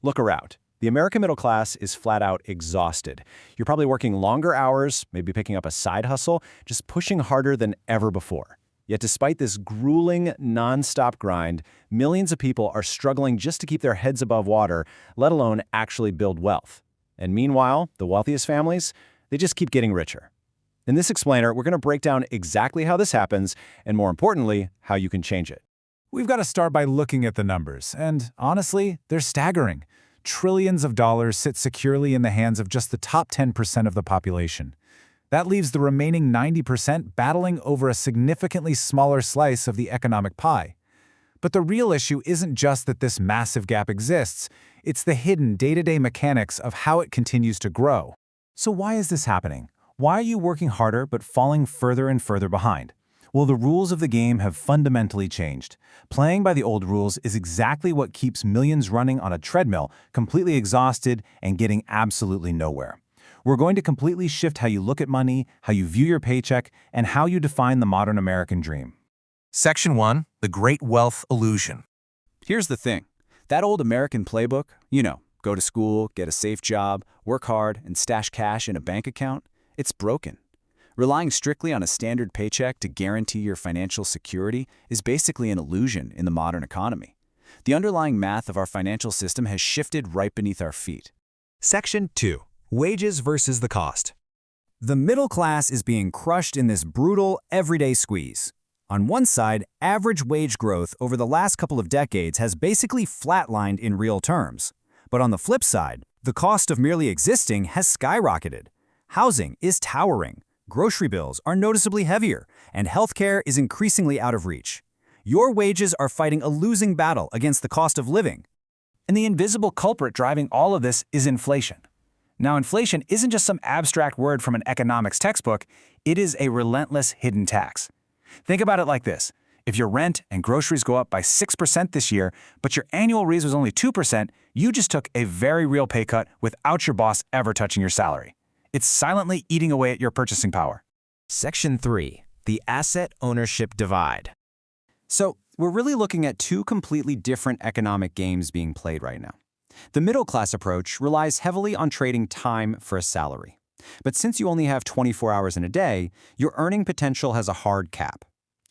Look around. The American middle class is flat out exhausted. You're probably working longer hours, maybe picking up a side hustle, just pushing harder than ever before. Yet despite this grueling, non-stop grind, millions of people are struggling just to keep their heads above water, let alone actually build wealth. And meanwhile, the wealthiest families, they just keep getting richer. In this explainer, we're going to break down exactly how this happens, and more importantly, how you can change it. We've got to start by looking at the numbers, and honestly, they're staggering. Trillions of dollars sit securely in the hands of just the top 10% of the population. That leaves the remaining 90% battling over a significantly smaller slice of the economic pie. But the real issue isn't just that this massive gap exists, it's the hidden day-to-day mechanics of how it continues to grow. So why is this happening? Why are you working harder but falling further and further behind? Well, the rules of the game have fundamentally changed. Playing by the old rules is exactly what keeps millions running on a treadmill, completely exhausted and getting absolutely nowhere. We're going to completely shift how you look at money, how you view your paycheck, and how you define the modern American dream. Section 1. The Great Wealth Illusion. Here's the thing. That old American playbook, go to school, get a safe job, work hard, and stash cash in a bank account, it's broken. Relying strictly on a standard paycheck to guarantee your financial security is basically an illusion in the modern economy. The underlying math of our financial system has shifted right beneath our feet. Section 2. Wages versus the cost. The middle class is being crushed in this brutal, everyday squeeze. On one side, average wage growth over the last couple of decades has basically flatlined in real terms. But on the flip side, the cost of merely existing has skyrocketed. Housing is towering, grocery bills are noticeably heavier, and healthcare is increasingly out of reach. Your wages are fighting a losing battle against the cost of living. And the invisible culprit driving all of this is inflation. Now, inflation isn't just some abstract word from an economics textbook, it is a relentless hidden tax. Think about it like this. If your rent and groceries go up by 6% this year, but your annual raise was only 2%, you just took a very real pay cut without your boss ever touching your salary. It's silently eating away at your purchasing power. Section 3. The Asset Ownership Divide. So, we're really looking at two completely different economic games being played right now. The middle-class approach relies heavily on trading time for a salary. But since you only have 24 hours in a day, your earning potential has a hard cap.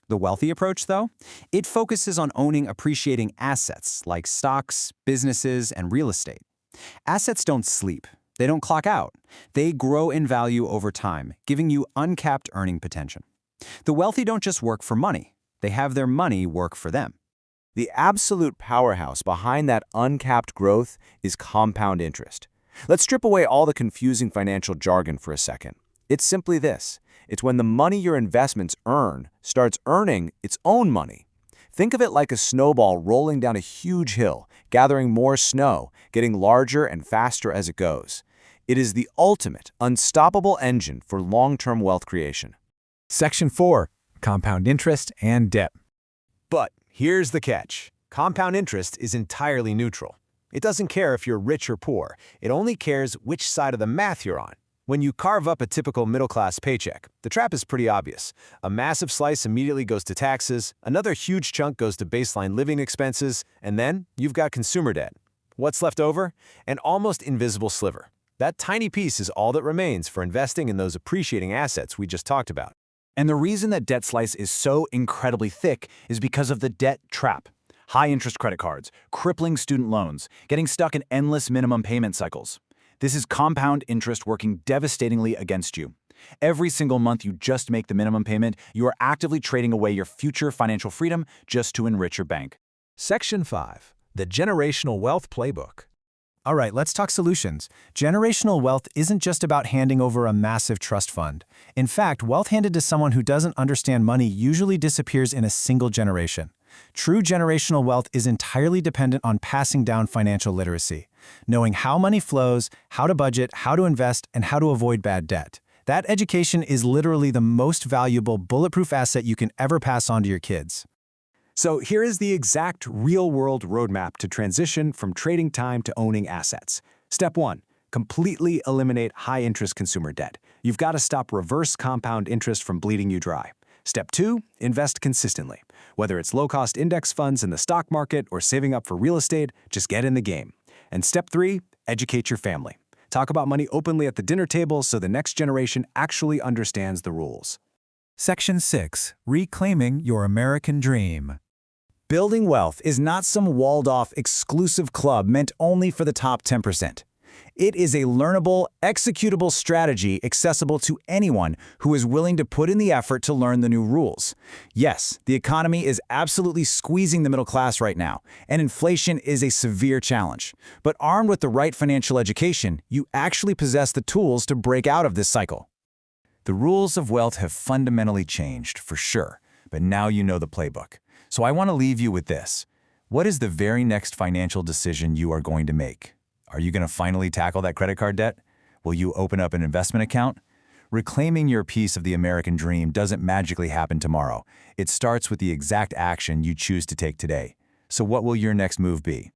The wealthy approach, though, it focuses on owning appreciating assets like stocks, businesses, and real estate. Assets don't sleep. They don't clock out. They grow in value over time, giving you uncapped earning potential. The wealthy don't just work for money. They have their money work for them. The absolute powerhouse behind that uncapped growth is compound interest. Let's strip away all the confusing financial jargon for a second. It's simply this. It's when the money your investments earn starts earning its own money. Think of it like a snowball rolling down a huge hill, gathering more snow, getting larger and faster as it goes. It is the ultimate, unstoppable engine for long-term wealth creation. Section 4. Compound interest and debt. But here's the catch. Compound interest is entirely neutral. It doesn't care if you're rich or poor. It only cares which side of the math you're on. When you carve up a typical middle-class paycheck, the trap is pretty obvious. A massive slice immediately goes to taxes, another huge chunk goes to baseline living expenses, and then you've got consumer debt. What's left over? An almost invisible sliver. That tiny piece is all that remains for investing in those appreciating assets we just talked about. And the reason that debt slice is so incredibly thick is because of the debt trap. High-interest credit cards, crippling student loans, getting stuck in endless minimum payment cycles. This is compound interest working devastatingly against you. Every single month you just make the minimum payment, you are actively trading away your future financial freedom just to enrich your bank. Section 5. The Generational Wealth Playbook. All right, let's talk solutions. Generational wealth isn't just about handing over a massive trust fund. In fact, wealth handed to someone who doesn't understand money usually disappears in a single generation. True generational wealth is entirely dependent on passing down financial literacy, knowing how money flows, how to budget, how to invest, and how to avoid bad debt. That education is literally the most valuable bulletproof asset you can ever pass on to your kids. So here is the exact real-world roadmap to transition from trading time to owning assets. Step 1. Completely eliminate high-interest consumer debt. You've got to stop reverse compound interest from bleeding you dry. Step 2. Invest consistently. Whether it's low-cost index funds in the stock market or saving up for real estate, just get in the game. And step 3, educate your family. Talk about money openly at the dinner table so the next generation actually understands the rules. Section 6. Reclaiming your American Dream. Building wealth is not some walled-off exclusive club meant only for the top 10%. It is a learnable, executable strategy accessible to anyone who is willing to put in the effort to learn the new rules. Yes, the economy is absolutely squeezing the middle class right now, and inflation is a severe challenge. But armed with the right financial education, you actually possess the tools to break out of this cycle. The rules of wealth have fundamentally changed, for sure, but now you know the playbook. So I want to leave you with this. What is the very next financial decision you are going to make? Are you going to finally tackle that credit card debt? Will you open up an investment account? Reclaiming your piece of the American dream doesn't magically happen tomorrow. It starts with the exact action you choose to take today. So what will your next move be?